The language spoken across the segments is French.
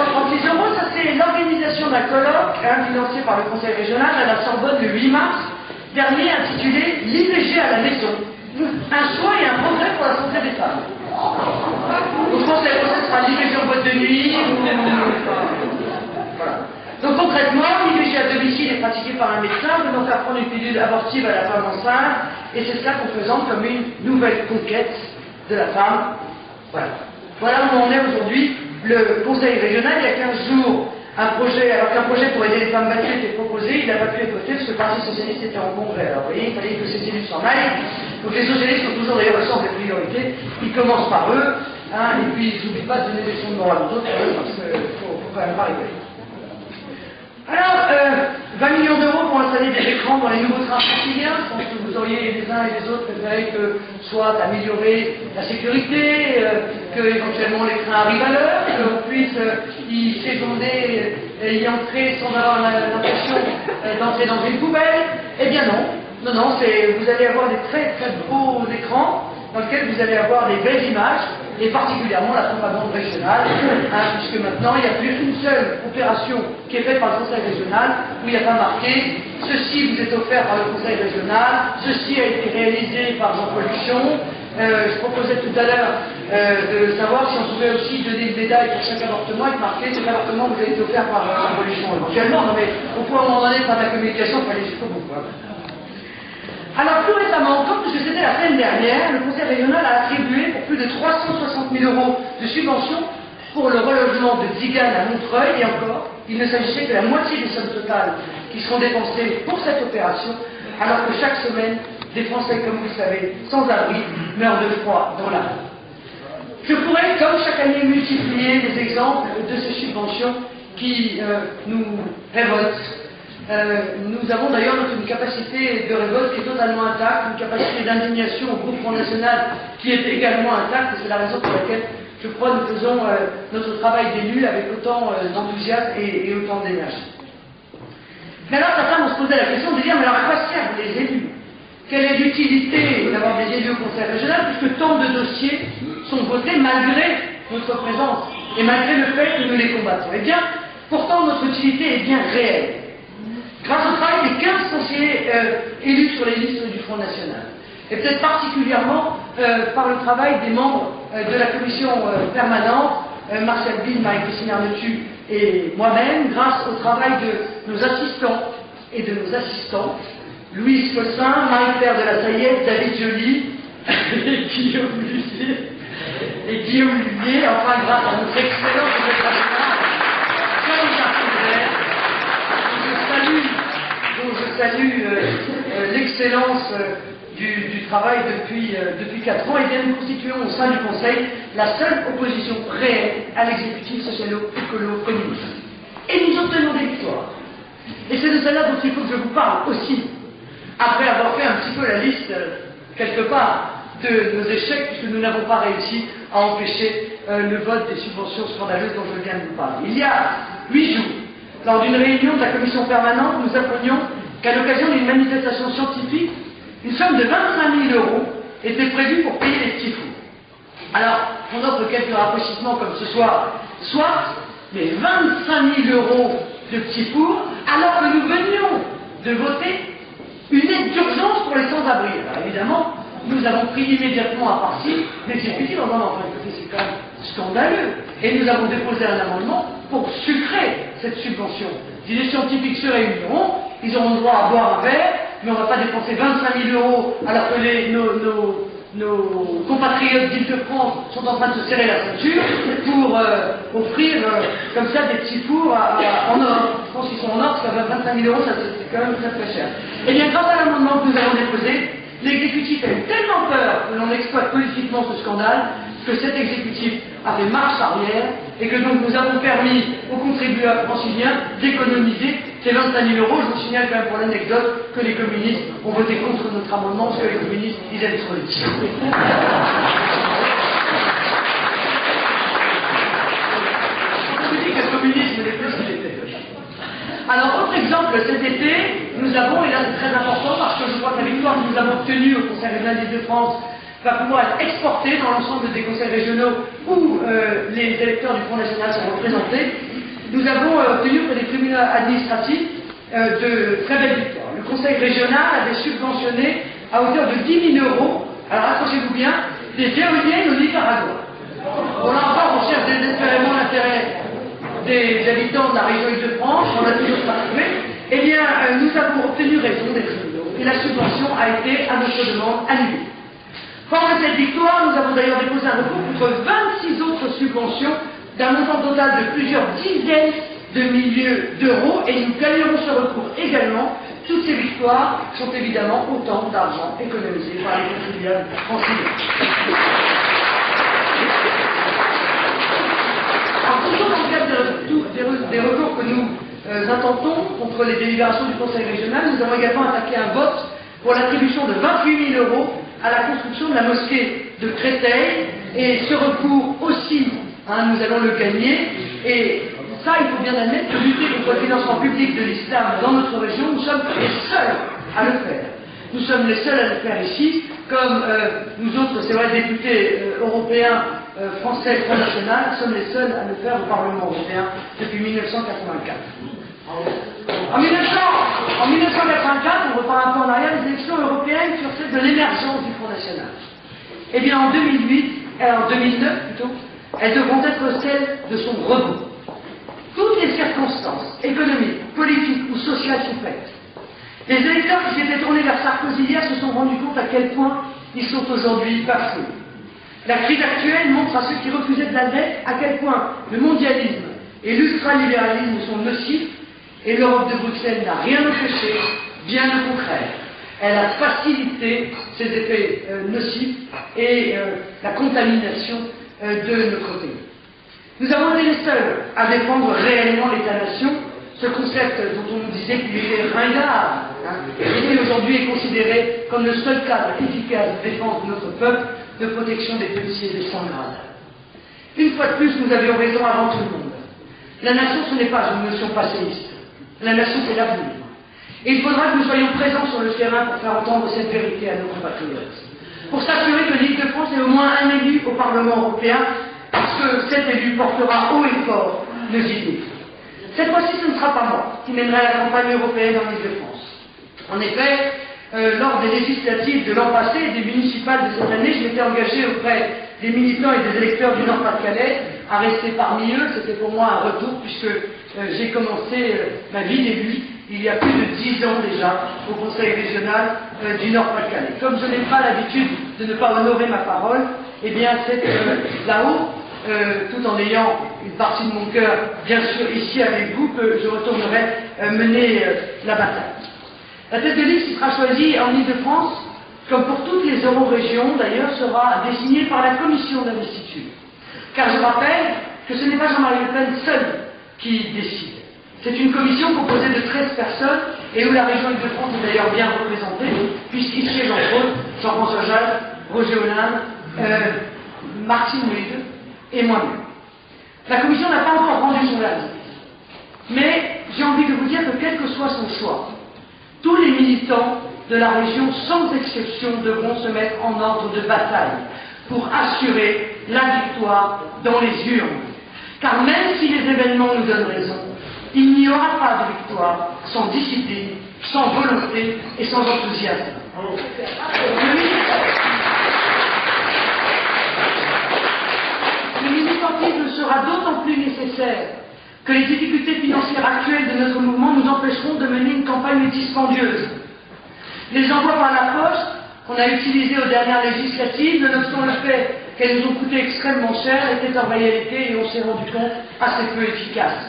236 euros, ça c'est l'organisation d'un colloque financé par le Conseil régional à la Sorbonne le 8 mars dernier intitulé l'IVG à la maison, un choix et un progrès pour la santé des femmes. Donc je pense que la prochaine sera l'IVG en boîte de nuit. Voilà. Donc concrètement, l'IVG à domicile est pratiquée par un médecin venant faire prendre une pilule abortive à la femme enceinte, et c'est cela qu'on présente comme une nouvelle conquête de la femme. Voilà où on est aujourd'hui. Le Conseil régional, il y a 15 jours, alors qu'un projet pour aider les femmes battues était proposé, il n'a pas pu être voté parce que le Parti socialiste était en congrès. Alors vous voyez, il fallait que ces cellules s'en aillent. Donc les socialistes ont toujours d'ailleurs le sens des priorités. Ils commencent par eux, et puis ils n'oublient pas de donner des leçons de morale aux autres, parce qu'il faut quand même pas rigoler. Alors, 20 millions d'euros pour installer des écrans dans les nouveaux trains franciliens. Je pense que vous auriez les uns et les autres préféré que soit améliorer la sécurité, que éventuellement les trains arrivent à l'heure, qu'on puisse y séconder et y entrer sans avoir l'impression d'entrer dans une poubelle. Eh bien non. Non, vous allez avoir des très très beaux écrans dans lesquels vous allez avoir des belles images, et particulièrement la propagande régionale, puisque maintenant il n'y a plus une seule opération qui est faite par le Conseil régional où il n'y a pas marqué « Ceci vous est offert par le Conseil régional, ceci a été réalisé par Jean-Paul Luchon ». Je proposais tout à l'heure de savoir si on pouvait aussi donner une médaille pour chaque avortement et marquer cet avortement vous a été offert par Jean-Paul Luchon éventuellement. Non mais au point où on en est par la communication, il fallait jusqu'au bout. Alors plus récemment encore, puisque c'était la semaine dernière, le Conseil régional a attribué pour plus de 360 000 euros de subventions pour le relogement de Tziganes à Montreuil, et encore, il ne s'agissait que la moitié des sommes totales qui seront dépensées pour cette opération, alors que chaque semaine, des Français, comme vous le savez, sans abri, meurent de froid dans la rue. Je pourrais, comme chaque année, multiplier les exemples de ces subventions qui nous révoltent. Nous avons d'ailleurs une capacité de révolte qui est totalement intacte, une capacité d'indignation au groupe Front National qui est également intacte, et c'est la raison pour laquelle, je crois, nous faisons notre travail d'élu avec autant d'enthousiasme et autant d'énergie. Mais alors certains vont se poser la question de dire, mais alors à quoi servent les élus? Quelle est l'utilité d'avoir des élus au Conseil régional, puisque tant de dossiers sont votés malgré notre présence, et malgré le fait que nous les combattons? Eh bien, pourtant notre utilité est bien réelle. Grâce au travail des 15 conseillers élus sur les listes du Front National, et peut-être particulièrement par le travail des membres de la commission permanente, Martial Bill, Marie-Christine Arnautu et moi-même, grâce au travail de nos assistants et de nos assistants, Louise Fossin, Marie-Pierre de la Saillette, David Joly et Guillaume Luvier, enfin grâce à notre excellent secrétaire dont je salue l'excellence du travail depuis 4 ans, et bien nous constituons au sein du Conseil la seule opposition réelle à l'exécutif socialo-écolo-communiste. Et nous obtenons des victoires. Et c'est de celle-là dont il faut que je vous parle aussi, après avoir fait un petit peu la liste, quelque part, de nos échecs, puisque nous n'avons pas réussi à empêcher le vote des subventions scandaleuses dont je viens de vous parler. Il y a 8 jours, lors d'une réunion de la commission permanente, nous apprenions qu'à l'occasion d'une manifestation scientifique, une somme de 25 000 euros était prévue pour payer les petits fours. Alors, on offre quelques rafraîchissements comme ce soir, soit, mais 25 000 euros de petits fours, alors que nous venions de voter une aide d'urgence pour les sans-abri. Alors évidemment, nous avons pris immédiatement à partie l'exécutif en disant, enfin, écoutez, c'est quand même scandaleux. Et nous avons déposé un amendement pour sucrer cette subvention. Si les scientifiques se réuniront, ils auront le droit à boire un verre, mais on ne va pas dépenser 25 000 euros alors que nos compatriotes d'Île-de-France sont en train de se serrer la ceinture pour offrir comme ça des petits fours en or. Je pense qu'ils sont en or, parce qu'à 25 000 euros, ça c'est quand même très très cher. Et bien grâce à l'amendement que nous avons déposé, l'exécutif a eu tellement peur que l'on exploite politiquement ce scandale que cet exécutif a fait marche arrière et que donc nous avons permis aux contribuables franciliens d'économiser ces 25 000 euros. Je vous signale quand même pour l'anecdote que les communistes ont voté contre notre amendement parce que les communistes disaient d'être politiques. Je vous dis que le communisme n'est plus ce qu'il était. Alors, autre exemple, cet été, nous avons, et là c'est très important parce que je crois que la victoire que nous avons obtenue au Conseil régional d'Île-de-France va pouvoir être exporté dans l'ensemble des conseils régionaux où les électeurs du Front National sont représentés. Nous avons obtenu auprès des tribunaux administratifs de très belles victoires. Le conseil régional avait subventionné à hauteur de 10 000 €, alors accrochez-vous bien, des éoliennes au Nicaragua. Pour l'instant, on cherche désespérément l'intérêt des habitants de la région Île-de-France, on l'a toujours pas trouvé. Eh bien, nous avons obtenu raison des tribunaux et la subvention a été, à notre demande, annulée. Fort de cette victoire, nous avons d'ailleurs déposé un recours contre 26 autres subventions d'un montant total de plusieurs dizaines de milliers d'euros et nous gagnerons ce recours également. Toutes ces victoires sont évidemment autant d'argent économisé par les contribuables franciliens. Toujours dans le cadre des recours que nous intentons contre les délibérations du Conseil régional, nous avons également attaqué un vote pour l'attribution de 28 000 € à la construction de la mosquée de Créteil. Et ce recours aussi, nous allons le gagner. Et ça, il faut bien admettre que lutter contre le financement public de l'islam dans notre région, nous sommes les seuls à le faire. Nous sommes les seuls à le faire ici, comme nous autres, c'est vrai, députés européens, français, Front National, sommes les seuls à le faire au Parlement européen depuis 1984. En 1984, on repart un peu en arrière, les élections européennes furent celles de l'émergence du Front National. Eh bien, en 2009 plutôt, elles devront être celles de son rebond. Toutes les circonstances économiques, politiques ou sociales sont faites. Les électeurs qui s'étaient tournés vers Sarkozy hier se sont rendus compte à quel point ils sont aujourd'hui bafoués. La crise actuelle montre à ceux qui refusaient de la dette à quel point le mondialisme et l'ultralibéralisme sont nocifs et l'Europe de Bruxelles n'a rien empêché, bien au contraire. Elle a facilité ces effets nocifs et la contamination de notre pays. Nous avons été les seuls à défendre réellement l'État-nation, ce concept dont on nous disait qu'il était ringard, et qui aujourd'hui est considéré comme le seul cadre efficace de défense de notre peuple, de protection des policiers et des sans-grades. Une fois de plus, nous avions raison avant tout le monde. La nation, ce n'est pas une notion passéiste. La nation, c'est l'avenir. Et il faudra que nous soyons présents sur le terrain pour faire entendre cette vérité à nos compatriotes. Pour s'assurer que l'Île-de-France ait au moins un élu au Parlement européen, parce que cet élu portera haut et fort nos idées. Cette fois-ci, ce ne sera pas moi qui mènerai la campagne européenne en Île-de-France. En effet, lors des législatives de l'an passé et des municipales de cette année, je m'étais engagé auprès des militants et des électeurs du Nord-Pas-de-Calais à rester parmi eux. C'était pour moi un retour puisque j'ai commencé ma vie d'élu il y a plus de 10 ans déjà au Conseil régional du Nord-Pas-de-Calais. Comme je n'ai pas l'habitude de ne pas honorer ma parole, eh bien c'est là-haut, tout en ayant une partie de mon cœur, bien sûr, ici avec vous, que je retournerai mener la bataille. La tête de liste qui sera choisie en Île-de-France, comme pour toutes les eurorégions d'ailleurs, sera désignée par la commission d'investiture. Car je rappelle que ce n'est pas Jean-Marie Le Pen seul qui décide. C'est une commission composée de 13 personnes et où la région Île-de-France est d'ailleurs bien représentée, puisqu'il siège entre autres Jean-François Jacques, Roger Hollande, Martine Moïse et moi-même. La commission n'a pas encore rendu son verdict. Mais j'ai envie de vous dire que quel que soit son choix, tous les militants de la région, sans exception, devront se mettre en ordre de bataille pour assurer la victoire dans les urnes. Car même si les événements nous donnent raison, il n'y aura pas de victoire sans discipline, sans volonté et sans enthousiasme. Le militantisme sera d'autant plus nécessaire que les difficultés financières actuelles de notre mouvement nous empêcheront de mener une campagne dispendieuse. Les envois par la poste qu'on a utilisés aux dernières législatives, nonobstant le fait qu'elles nous ont coûté extrêmement cher, étaient en réalité, et on s'est rendu compte, assez peu efficaces.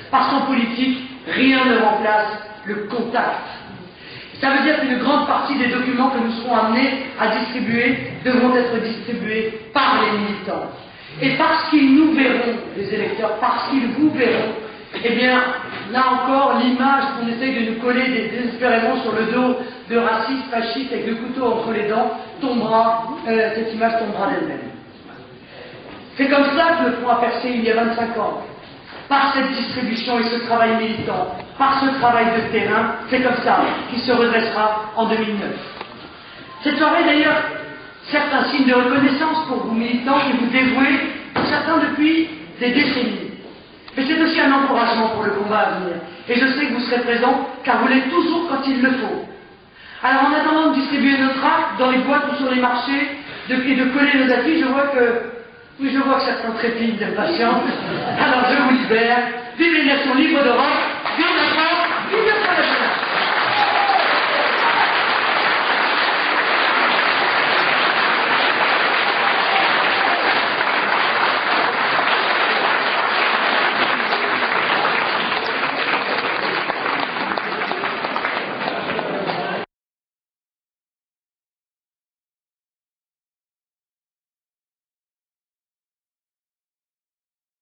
Parce qu'en politique, rien ne remplace le contact. Ça veut dire qu'une grande partie des documents que nous serons amenés à distribuer devront être distribués par les militants. Et parce qu'ils nous verront, les électeurs, parce qu'ils vous verront, eh bien, là encore, l'image qu'on essaye de nous coller désespérément sur le dos de racistes, fascistes, avec le couteau entre les dents, tombera, cette image tombera d'elle-même. C'est comme ça que le Front a percé il y a 25 ans. Par cette distribution et ce travail militant, par ce travail de terrain, c'est comme ça qu'il se redressera en 2009. Cette soirée, d'ailleurs, certains signes de reconnaissance pour vous militants qui vous dévouez, pour certains depuis des décennies. Mais c'est aussi un encouragement pour le combat à venir. Et je sais que vous serez présents, car vous l'êtes toujours quand il le faut. Alors en attendant de distribuer nos tracts dans les boîtes ou sur les marchés, et de coller nos affiches, je vois que certains trépignent d'impatience. Alors je vous libère. Vive les nations libres d'Europe, vive la France, vive la France.